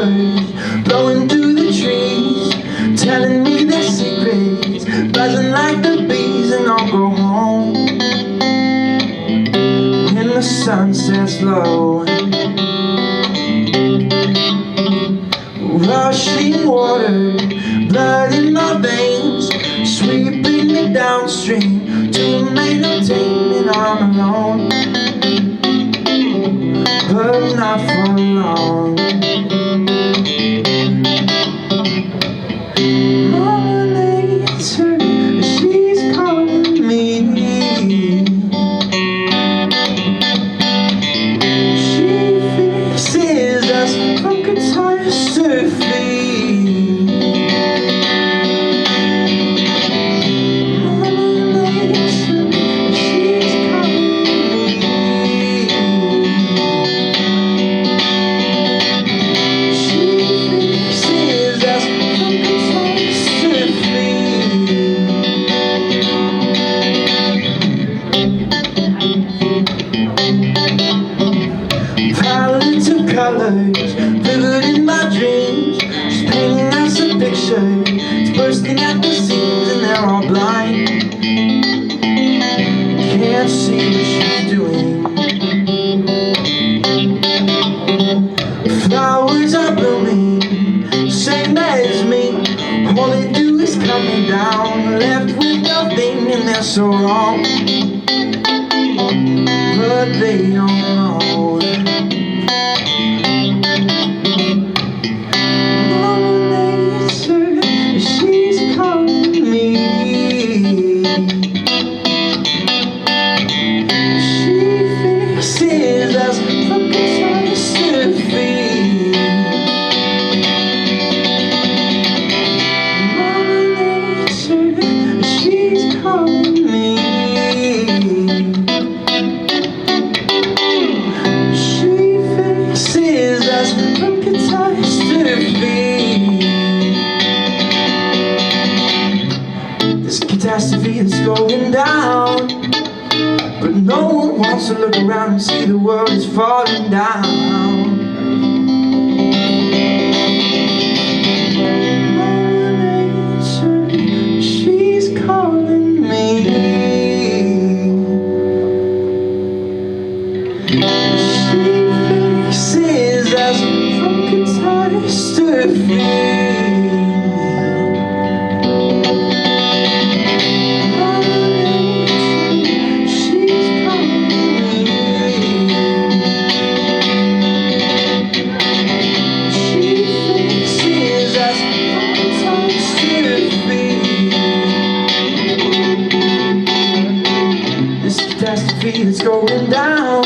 birds blowing through the trees, telling me their secrets, buzzing like the bees. And I'll go home when the sun sets low. Rushing water, blood in my veins, sweeping me downstream to maintain. And I'm alone, but not for long. Mother Nature, she's calling me. She fixes us from catastrophe. Palettes of colors, vivid in my dreams. She's painting us a picture. It's bursting at the seams, and they're all blind. Can't see what she's doing. Flowers are blooming, same as me. All they do is cut me down, left with nothing, and they're so wrong. But they don't know. This catastrophe is going down, but no one wants to look around and see the world is falling down. Mother Nature, she's calling me. She fixes us from catastrophe. It's going down.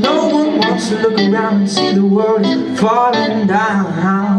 No one wants to look around and see the world is falling down.